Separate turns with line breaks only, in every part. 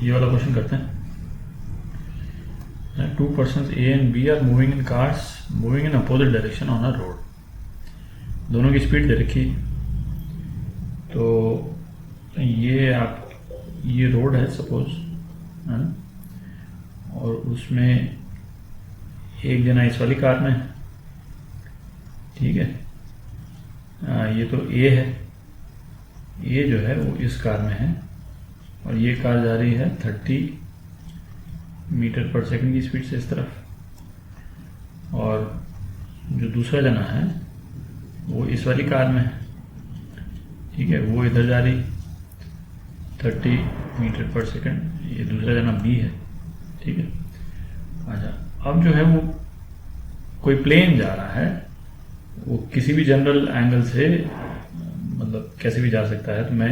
ये वाला क्वेश्चन करते हैं। Two person A and B are moving in cars moving in opposite direction on a road. दोनों की स्पीड दे रखी। तो ये रोड है सपोज, है ना, और उसमें एक जना इस वाली कार में है, ठीक है। ये तो ए है, ये जो है वो इस कार में है और ये कार जा रही है 30 मीटर पर सेकंड की स्पीड से इस तरफ, और जो दूसरा जना है वो इस वाली कार में है, ठीक है। वो इधर जा रही 30 मीटर पर सेकंड, ये दूसरा जना बी है, ठीक है। अच्छा, अब जो है वो कोई प्लेन जा रहा है, वो किसी भी जनरल एंगल से मतलब कैसे भी जा सकता है। तो मैं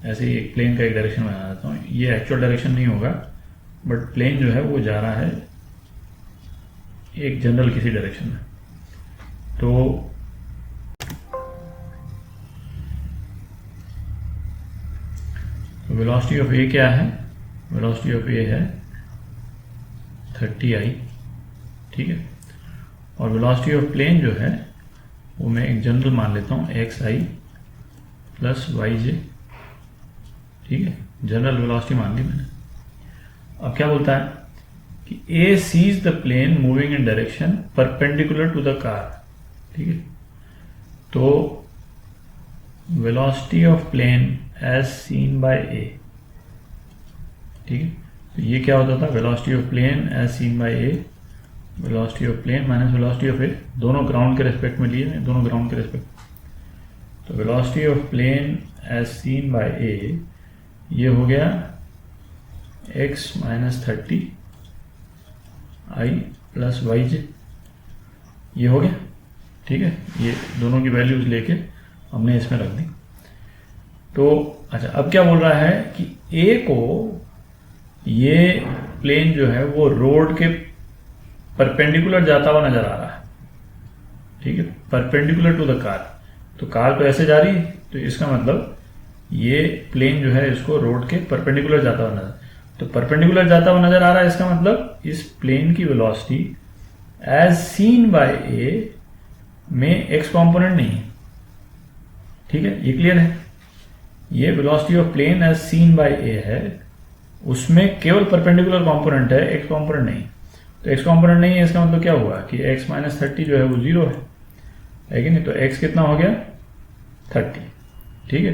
ऐसे ही एक प्लेन का एक डायरेक्शन बना देता हूँ। ये एक्चुअल डायरेक्शन नहीं होगा, बट प्लेन जो है वो जा रहा है एक जनरल किसी डायरेक्शन में। तो वेलोसिटी ऑफ ए क्या है? वेलोसिटी ऑफ ए है 30i, ठीक है। और वेलोसिटी ऑफ प्लेन जो है वो मैं एक जनरल मान लेता हूँ xi प्लस yj, ठीक है। जनरल वेलोसिटी मान ली मैंने। अब क्या बोलता है कि A sees the plane moving in direction perpendicular to the car, ठीक है। तो velocity of plane as seen by A, ठीक है। तो ये क्या होता था? Velocity of plane as seen by A, velocity of plane minus velocity of A, दोनों ग्राउंड के रेस्पेक्ट में लिए, दोनों ग्राउंड के रेस्पेक्ट। तो velocity of plane as seen by A ये हो गया x minus 30 i plus yj, ये हो गया, ठीक है। ये दोनों की वैल्यूज लेके हमने इसमें रख दी। तो अच्छा, अब क्या बोल रहा है कि A को ये प्लेन जो है वो रोड के परपेंडिकुलर जाता हुआ नजर आ रहा है, ठीक है, परपेंडिकुलर टू द कार। तो कार तो ऐसे जा रही है, तो इसका मतलब ये प्लेन जो है इसको रोड के परपेंडिकुलर जाता हुआ नजर, तो परपेंडिकुलर जाता हुआ नजर आ रहा है। इसका मतलब इस प्लेन की वेलोसिटी एज सीन बाय ए में एक्स कॉम्पोनेंट नहीं है, ठीक है। ये क्लियर है? ये velocity of plane as seen by A है, उसमें केवल परपेंडिकुलर कॉम्पोनेंट है, एक्स कॉम्पोनेंट नहीं। तो एक्स कॉम्पोनेंट नहीं है, इसका मतलब क्या हुआ कि x माइनस 30 जो है वो 0 है कि नहीं। तो x कितना हो गया? 30, ठीक है।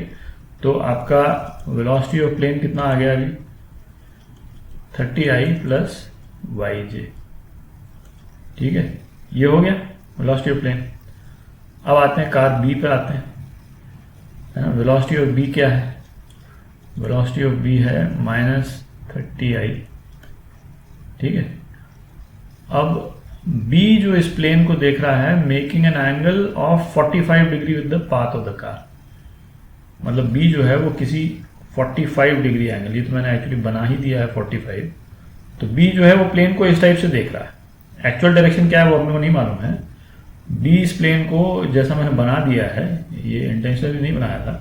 तो आपका वेलोसिटी ऑफ प्लेन कितना आ गया अभी? 30i प्लस yj, ठीक है। ये हो गया वेलोसिटी ऑफ प्लेन। अब आते हैं कार B पे आते हैं, है ना। वेलोसिटी ऑफ B क्या है? वेलोसिटी ऑफ B है माइनस 30i, ठीक है। अब B जो इस प्लेन को देख रहा है making an angle of 45 degree with the path of the car, मतलब B जो है वो किसी 45 डिग्री एंगल, ये तो मैंने एक्चुअली बना ही दिया है 45। तो B जो है वो प्लेन को इस टाइप से देख रहा है। एक्चुअल डायरेक्शन क्या है वो अपने को नहीं मालूम है। B इस प्लेन को जैसा मैंने बना दिया है, ये इंटेंशनली नहीं बनाया था,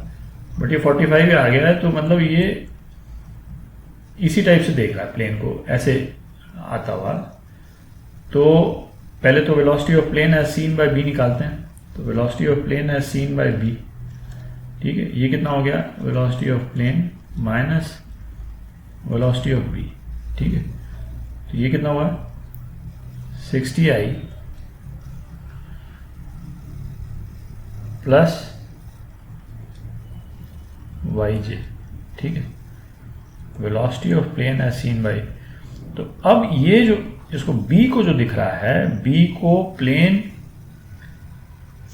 बट ये 45 आ गया है, तो मतलब ये इसी टाइप से देख रहा है प्लेन को, ऐसे आता हुआ। तो पहले तो velocity of plane as seen by B निकालते हैं। तो velocity of plane as seen by B, ठीक है। ये कितना हो गया? Velocity of plane minus velocity of B, ठीक है। तो ये कितना हुआ? 60i प्लस yj, ठीक है। Velocity of plane as seen by. तो अब ये जो इसको B को जो दिख रहा है, B को प्लेन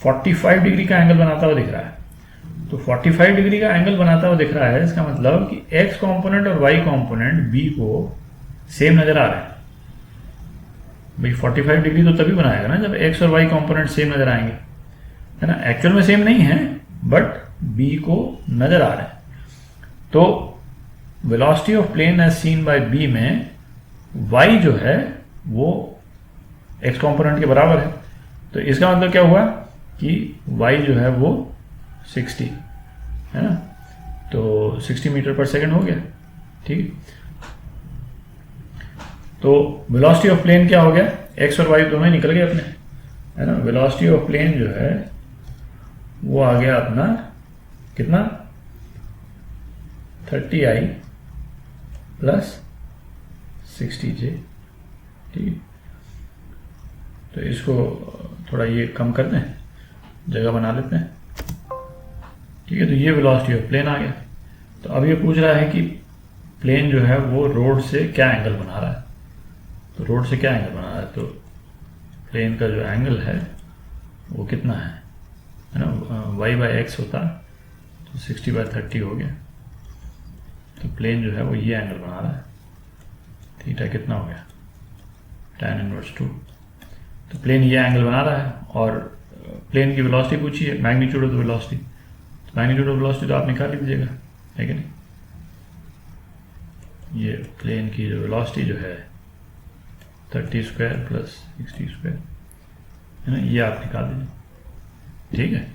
45 डिग्री का एंगल बनाता हुआ दिख रहा है। तो 45 डिग्री का एंगल बनाता हुआ दिख रहा है, इसका मतलब कि x कंपोनेंट और y कंपोनेंट B को सेम नजर आ रहे हैं। भाई 45 डिग्री तो तभी बनाएगा ना जब x और y कंपोनेंट सेम नजर आएंगे, है ना। एक्चुअल में सेम नहीं है, बट B को नजर आ रहे हैं। तो velocity of plane as seen by B में y जो है वो x कंपोनेंट के बराबर है। तो इसका मतलब क्या हुआ कि y जो है वो 60, है ना। तो 60 मीटर पर सेकंड हो गया, ठीक है। तो वेलोसिटी ऑफ प्लेन क्या हो गया, एक्स और वाई दोनों ही निकल गए अपने, है ना। वेलोसिटी ऑफ प्लेन जो है वो आ गया अपना कितना 30i प्लस 60j, ठीक। तो इसको थोड़ा ये कम कर दें, जगह बना लेते हैं, ठीक है। तो ये वेलोसिटी ऑफ प्लेन आ गया। तो अब ये पूछ रहा है कि प्लेन जो है वो रोड से क्या एंगल बना रहा है। तो रोड से क्या एंगल बना रहा है, तो प्लेन का जो एंगल है वो कितना है ना, y/x होता तो 60/30 हो गया। तो प्लेन जो है वो ये एंगल बना रहा है, थीटा कितना हो गया tan इनवर्स 2। तो प्लेन ये एंगल बना रहा है और प्लेन की वेलोसिटी पूछी है, मैग्नीट्यूड ऑफ द वेलोसिटी। तो मैग्नीट्यूड ऑफ वेलोसिटी तो आप निकाल लीजिएगा, है कि नहीं। ये प्लेन की जो वेलोसिटी जो है 30² प्लस 60², है ना, ये आप निकाल दीजिए, ठीक है।